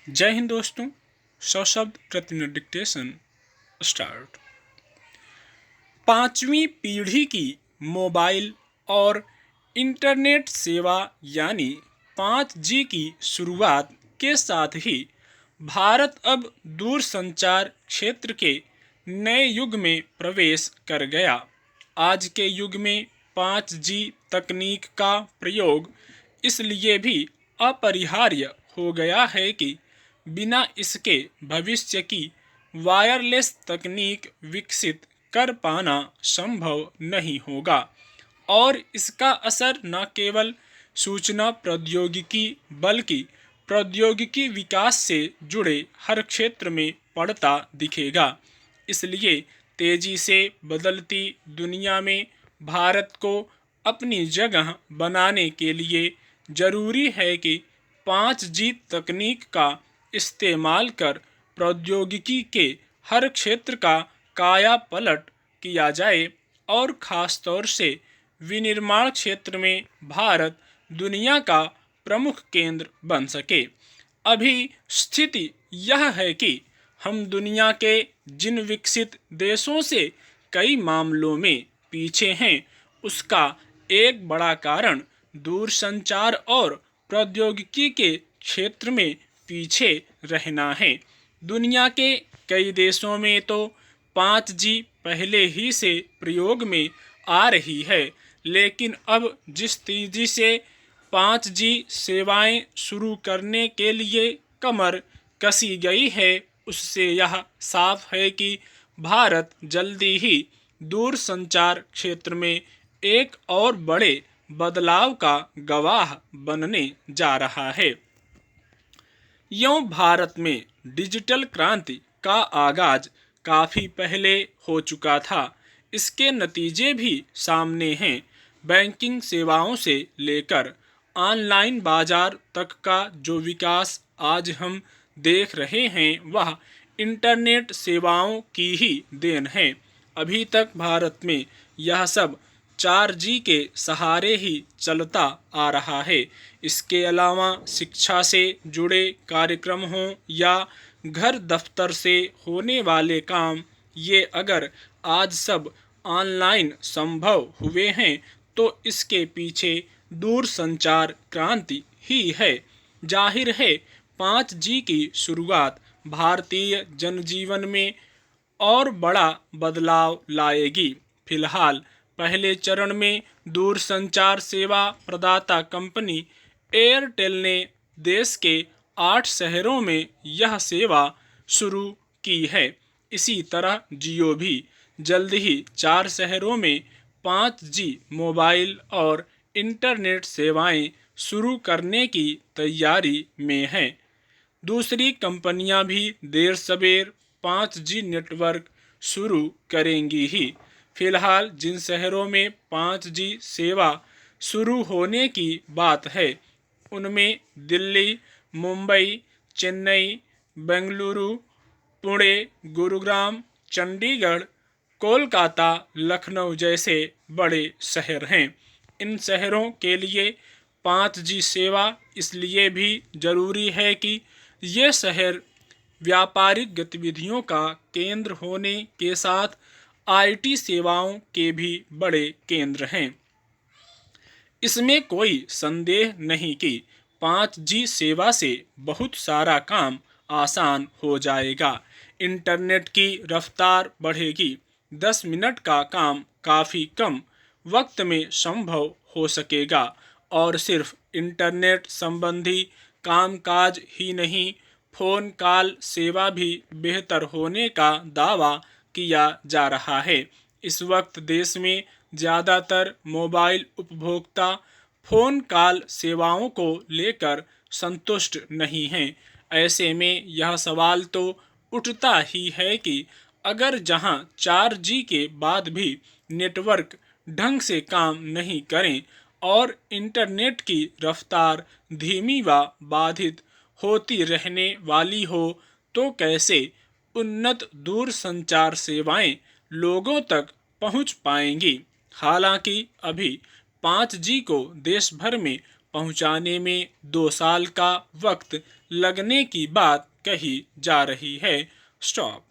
जय हिंद दोस्तों। सशब्द प्रतिनिधि डिक्टेशन स्टार्ट। पांचवी पीढ़ी की मोबाइल और इंटरनेट सेवा यानी 5G की शुरुआत के साथ ही भारत अब दूरसंचार क्षेत्र के नए युग में प्रवेश कर गया। आज के युग में 5G तकनीक का प्रयोग इसलिए भी अपरिहार्य हो गया है कि बिना इसके भविष्य की वायरलेस तकनीक विकसित कर पाना संभव नहीं होगा और इसका असर न केवल सूचना प्रौद्योगिकी बल्कि प्रौद्योगिकी विकास से जुड़े हर क्षेत्र में पड़ता दिखेगा। इसलिए तेजी से बदलती दुनिया में भारत को अपनी जगह बनाने के लिए जरूरी है कि 5G तकनीक का इस्तेमाल कर प्रौद्योगिकी के हर क्षेत्र का काया पलट किया जाए और ख़ास तौर से विनिर्माण क्षेत्र में भारत दुनिया का प्रमुख केंद्र बन सके। अभी स्थिति यह है कि हम दुनिया के जिन विकसित देशों से कई मामलों में पीछे हैं, उसका एक बड़ा कारण दूरसंचार और प्रौद्योगिकी के क्षेत्र में पीछे रहना है। दुनिया के कई देशों में तो 5G पहले ही से प्रयोग में आ रही है, लेकिन अब जिस तेजी से 5G सेवाएं शुरू करने के लिए कमर कसी गई है, उससे यह साफ है कि भारत जल्दी ही दूरसंचार क्षेत्र में एक और बड़े बदलाव का गवाह बनने जा रहा है। यूँ भारत में डिजिटल क्रांति का आगाज काफ़ी पहले हो चुका था। इसके नतीजे भी सामने हैं। बैंकिंग सेवाओं से लेकर ऑनलाइन बाजार तक का जो विकास आज हम देख रहे हैं, वह इंटरनेट सेवाओं की ही देन है। अभी तक भारत में यह सब 4G के सहारे ही चलता आ रहा है। इसके अलावा शिक्षा से जुड़े कार्यक्रम हों या घर दफ्तर से होने वाले काम, ये अगर आज सब ऑनलाइन संभव हुए हैं तो इसके पीछे दूरसंचार क्रांति ही है। जाहिर है 5G की शुरुआत भारतीय जनजीवन में और बड़ा बदलाव लाएगी। फिलहाल पहले चरण में दूरसंचार सेवा प्रदाता कंपनी एयरटेल ने देश के 8 शहरों में यह सेवा शुरू की है। इसी तरह जियो भी जल्द ही 4 शहरों में 5G मोबाइल और इंटरनेट सेवाएं शुरू करने की तैयारी में हैं। दूसरी कंपनियां भी देर सवेर 5G नेटवर्क शुरू करेंगी ही। फिलहाल जिन शहरों में 5G सेवा शुरू होने की बात है, उनमें दिल्ली, मुंबई, चेन्नई, बेंगलुरु, पुणे, गुरुग्राम, चंडीगढ़, कोलकाता, लखनऊ जैसे बड़े शहर हैं। इन शहरों के लिए 5G सेवा इसलिए भी ज़रूरी है कि ये शहर व्यापारिक गतिविधियों का केंद्र होने के साथ IT सेवाओं के भी बड़े केंद्र हैं। इसमें कोई संदेह नहीं कि 5G सेवा से बहुत सारा काम आसान हो जाएगा। इंटरनेट की रफ्तार बढ़ेगी। 10 मिनट का काम काफ़ी कम वक्त में संभव हो सकेगा और सिर्फ इंटरनेट संबंधी कामकाज ही नहीं, फ़ोन कॉल सेवा भी बेहतर होने का दावा किया जा रहा है। इस वक्त देश में ज़्यादातर मोबाइल उपभोक्ता फ़ोन कॉल सेवाओं को लेकर संतुष्ट नहीं हैं। ऐसे में यह सवाल तो उठता ही है कि अगर जहां 4G के बाद भी नेटवर्क ढंग से काम नहीं करें और इंटरनेट की रफ्तार धीमी व बाधित होती रहने वाली हो, तो कैसे उन्नत दूरसंचार सेवाएं लोगों तक पहुंच पाएंगी। हालांकि अभी 5G को देश भर में पहुंचाने में 2 साल का वक्त लगने की बात कही जा रही है। स्टॉप।